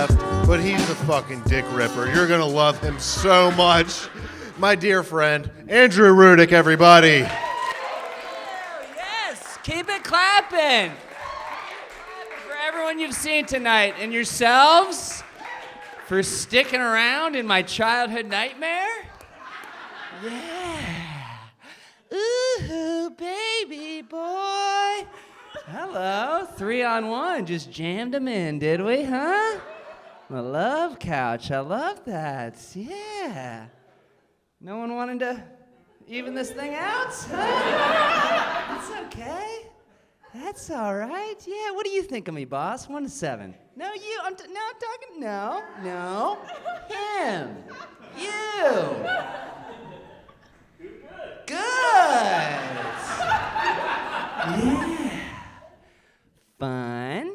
left, but he's a fucking dick ripper. You're gonna love him so much. My dear friend, Andrew Rudick, everybody. Yes, keep it clapping. For everyone you've seen tonight, and yourselves for sticking around in my childhood nightmare. Yeah. Ooh, baby boy. Hello, 3-on-1, just jammed them in, did we, huh? My love couch, I love that, yeah. No one wanted to even this thing out? Huh? That's okay. That's all right. Yeah, what do you think of me, boss? 1 to 7. No, you. I'm talking. No. Him. You. Good. Yeah. Fun.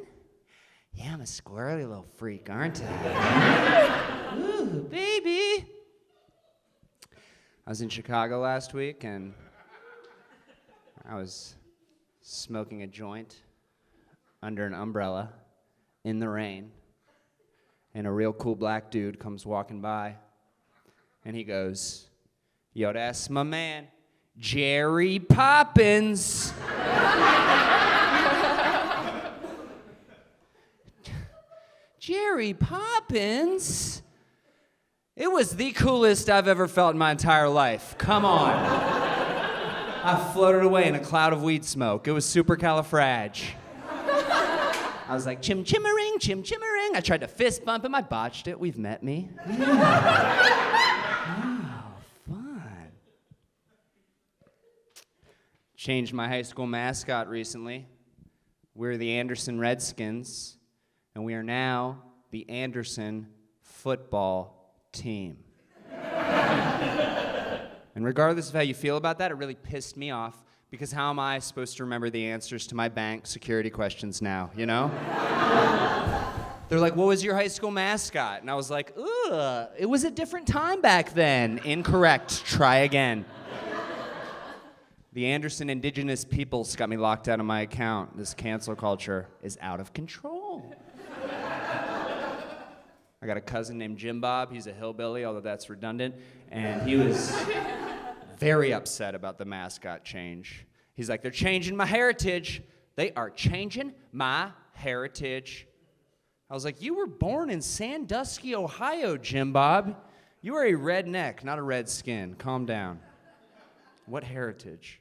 Yeah, I'm a squirrely little freak, aren't I? Ooh, baby. I was in Chicago last week, and I was smoking a joint under an umbrella in the rain, and a real cool black dude comes walking by, and he goes, "Yo, that's my man, Jerry Poppins." Jerry Poppins? It was the coolest I've ever felt in my entire life. Come on. I floated away in a cloud of weed smoke. It was supercalifrag. I was like, chim chimmering, chim chimmering. I tried to fist bump him. I botched it. We've met me. Yeah. Oh, fun. Changed my high school mascot recently. We're the Anderson Redskins, and we are now the Anderson football team. And regardless of how you feel about that, it really pissed me off, because how am I supposed to remember the answers to my bank security questions now, you know? They're like, what was your high school mascot? And I was like, ugh, it was a different time back then. Incorrect, try again. The Anderson Indigenous Peoples got me locked out of my account. This cancel culture is out of control. I got a cousin named Jim Bob. He's a hillbilly, although that's redundant. And he was very upset about the mascot change. He's like, they're changing my heritage. They are changing my heritage. I was like, you were born in Sandusky, Ohio, Jim Bob. You are a redneck, not a red skin. Calm down. What heritage?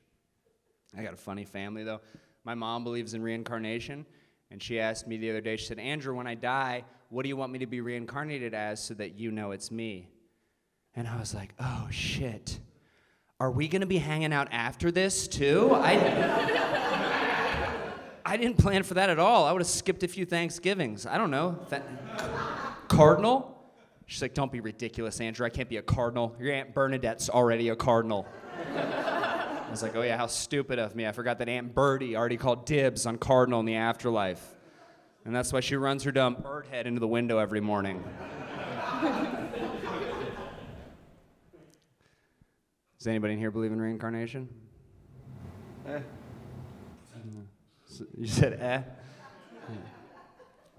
I got a funny family, though. My mom believes in reincarnation, and she asked me the other day, she said, Andrew, when I die, what do you want me to be reincarnated as so that you know it's me? And I was like, oh, shit. Are we going to be hanging out after this, too? I didn't plan for that at all. I would have skipped a few Thanksgivings. I don't know. Cardinal? She's like, don't be ridiculous, Andrew. I can't be a cardinal. Your Aunt Bernadette's already a cardinal. I was like, oh, yeah, how stupid of me. I forgot that Aunt Bertie already called dibs on cardinal in the afterlife. And that's why she runs her dumb bird head into the window every morning. Does anybody in here believe in reincarnation? You said eh?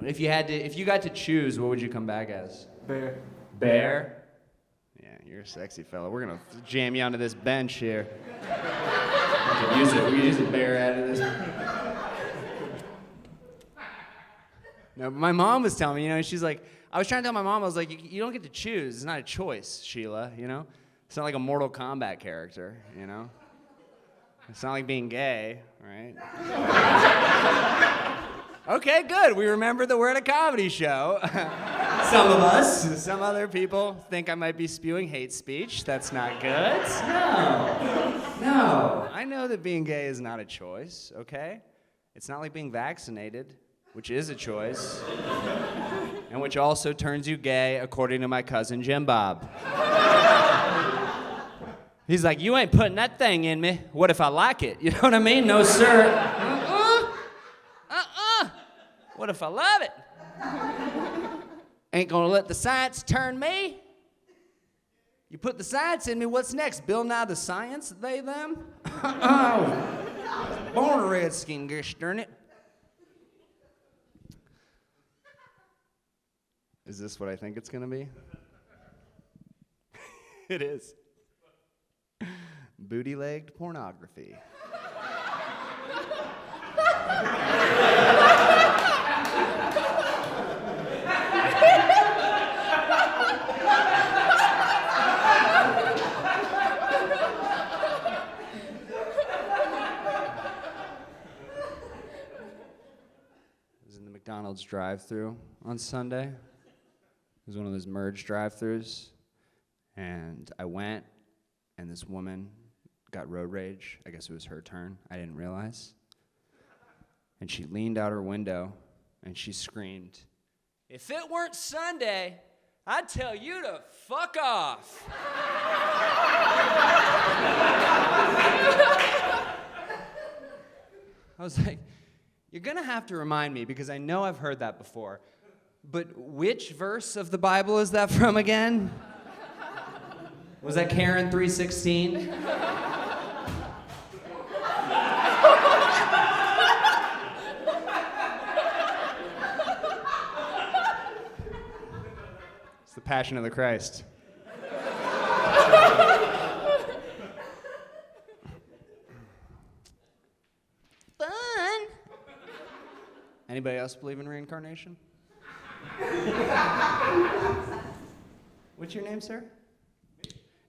If you got to choose, what would you come back as? Bear. Bear? Yeah, you're a sexy fella. We're gonna jam you onto this bench here. We could use a bear out of this. No, but my mom was telling me, you know, she's like, I was trying to tell my mom, I was like, you don't get to choose. It's not a choice, Sheila, you know? It's not like a Mortal Kombat character, you know? It's not like being gay, right? Okay, good. We remember that we're at a comedy show. Some of us. Some other people think I might be spewing hate speech. That's not good. No. I know that being gay is not a choice, okay? It's not like being vaccinated, which is a choice, and which also turns you gay, according to my cousin Jim Bob. He's like, you ain't putting that thing in me. What if I like it? You know what I mean? No, sir. What if I love it? Ain't gonna let the science turn me. You put the science in me, what's next? Bill Nye the Science, they, them? Born a redskin, gosh darn it. Is this what I think it's going to be? It is. Booty-legged pornography. McDonald's drive-thru on Sunday. It was one of those merged drive-thrus, and I went, and this woman got road rage. I guess it was her turn. I didn't realize. And she leaned out her window, and she screamed, "If it weren't Sunday, I'd tell you to fuck off." I was like, you're going to have to remind me, because I know I've heard that before. But which verse of the Bible is that from again? Was that Karen 3:16? It's the Passion of the Christ. Fun. Anybody else believe in reincarnation? What's your name, sir?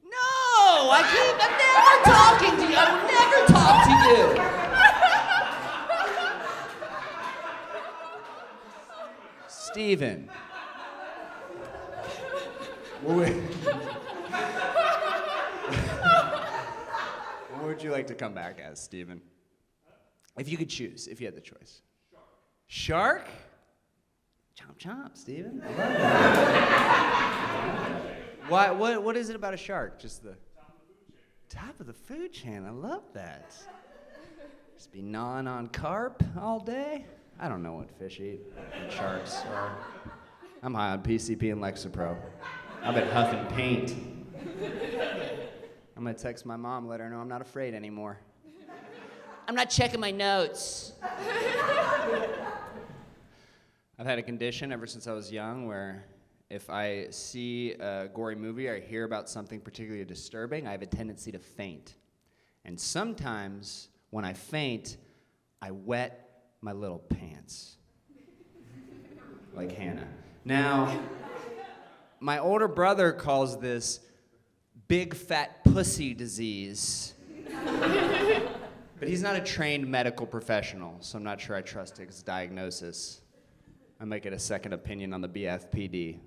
No! I'm never talking to you. I will never talk to you. Steven. What would you like to come back as, Steven? If you could choose, if you had the choice. Shark? Chomp chomp, Steven. I love that. What is it about a shark? Just the top of the food chain. I love that. Just be gnawing on carp all day. I don't know what fish eat. What sharks are. I'm high on PCP and Lexapro. I've been huffing paint. I'm gonna text my mom, let her know I'm not afraid anymore. I'm not checking my notes. I've had a condition ever since I was young where if I see a gory movie or I hear about something particularly disturbing, I have a tendency to faint. And sometimes when I faint, I wet my little pants. Like Hannah. Now, my older brother calls this big fat pussy disease. But he's not a trained medical professional, so I'm not sure I trust his diagnosis. I might get a second opinion on the BFPD.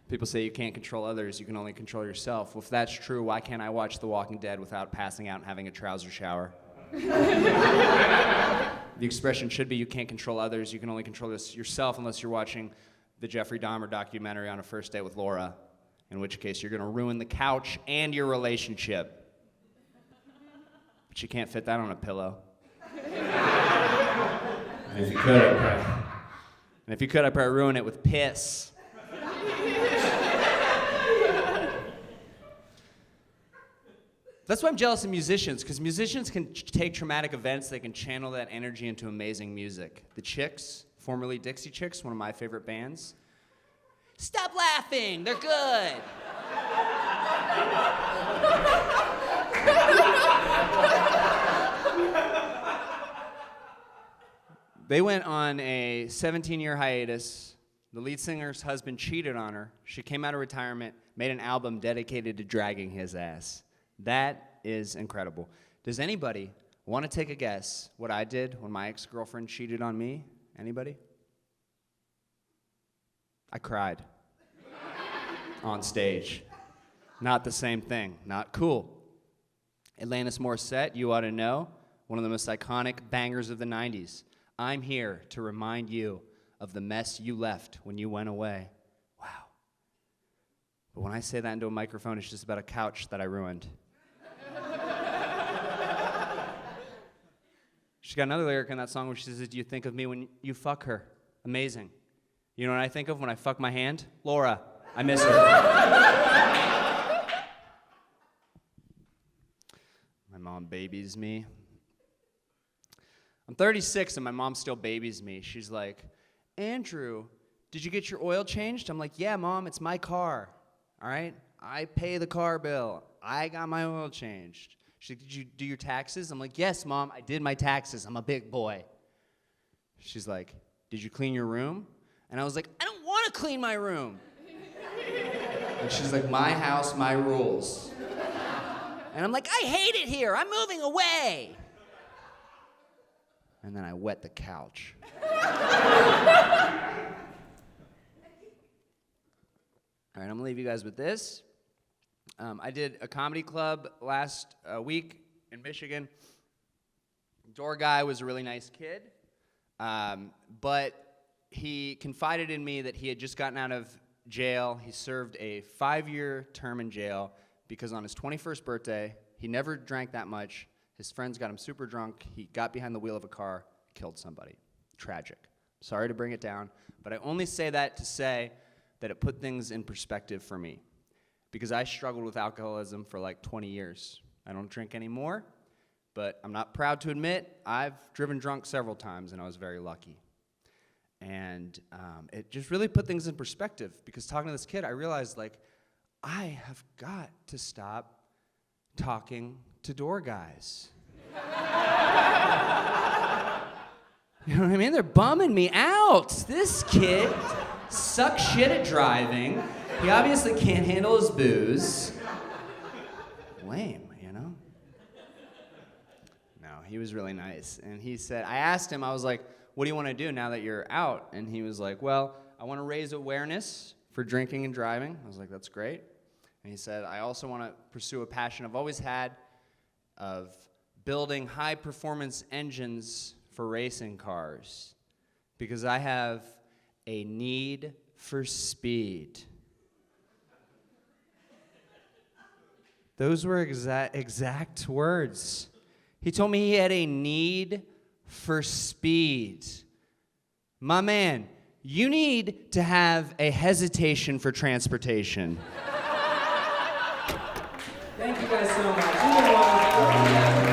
People say you can't control others, you can only control yourself. Well, if that's true, why can't I watch The Walking Dead without passing out and having a trouser shower? The expression should be you can't control others, you can only control yourself unless you're watching the Jeffrey Dahmer documentary On a First Date with Laura, in which case you're gonna ruin the couch and your relationship. But you can't fit that on a pillow. And if you could, I'd probably ruin it with piss. That's why I'm jealous of musicians, because musicians can take traumatic events, they can channel that energy into amazing music. The Chicks, formerly Dixie Chicks, one of my favorite bands. Stop laughing, they're good. They went on a 17-year hiatus. The lead singer's husband cheated on her. She came out of retirement, made an album dedicated to dragging his ass. That is incredible. Does anybody want to take a guess what I did when my ex-girlfriend cheated on me? Anybody? I cried. On stage. Not the same thing. Not cool. Alanis Morissette, You Ought to Know, one of the most iconic bangers of the 90s. I'm here to remind you of the mess you left when you went away. Wow. But when I say that into a microphone, it's just about a couch that I ruined. She got another lyric in that song where she says, do you think of me when you fuck her? Amazing. You know what I think of when I fuck my hand? Laura. I miss her. My mom babies me. I'm 36 and my mom still babies me. She's like, Andrew, did you get your oil changed? I'm like, yeah, Mom, it's my car, all right? I pay the car bill. I got my oil changed. She's like, did you do your taxes? I'm like, yes, Mom, I did my taxes. I'm a big boy. She's like, did you clean your room? And I was like, I don't want to clean my room. And she's like, my house, my rules. And I'm like, I hate it here. I'm moving away. And then I wet the couch. All right, I'm gonna leave you guys with this. I did a comedy club last week in Michigan. Door guy was a really nice kid, but he confided in me that he had just gotten out of jail. He served a 5-year term in jail because on his 21st birthday, he never drank that much. His friends got him super drunk. He got behind the wheel of a car, killed somebody. Tragic. Sorry to bring it down, but I only say that to say that it put things in perspective for me, because I struggled with alcoholism for like 20 years. I don't drink anymore, but I'm not proud to admit I've driven drunk several times, and I was very lucky. And it just really put things in perspective, because talking to this kid, I realized, like, I have got to stop talking to door guys. You know what I mean? They're bumming me out. This kid sucks shit at driving. He obviously can't handle his booze. Lame, you know? No, he was really nice. And he said, I asked him, I was like, what do you want to do now that you're out? And he was like, well, I want to raise awareness for drinking and driving. I was like, that's great. And he said, I also want to pursue a passion I've always had of building high-performance engines for racing cars, because I have a need for speed. Those were exact words. He told me he had a need for speed. My man, you need to have a hesitation for transportation. Thank you guys so much.